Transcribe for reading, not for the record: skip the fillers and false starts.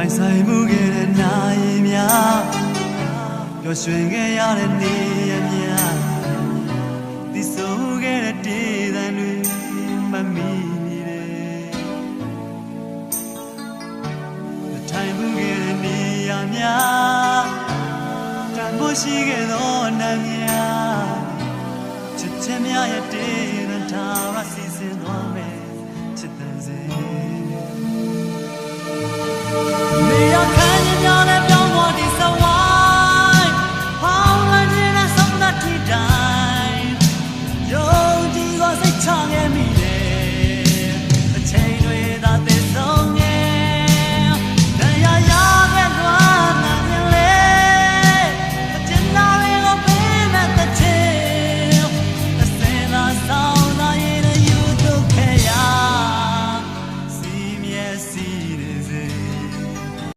ပိုင်ဆိုင်မှုခဲ့တဲ့နိုင်များပျော်ရွှင်ခဲ့ရတဲ့နေ့ရက်များဒီဆိုခဲ့တဲ့ဒေသတွေမမီနေတယ်ထိုင်မှုခဲ့တဲ့နေရာများတန်ဖို့ရှိခဲ့သောနာများချစ်ချင်များရဲ့ဒေသထားရစီစဉ်သွားမယ်ချစ်တဲ့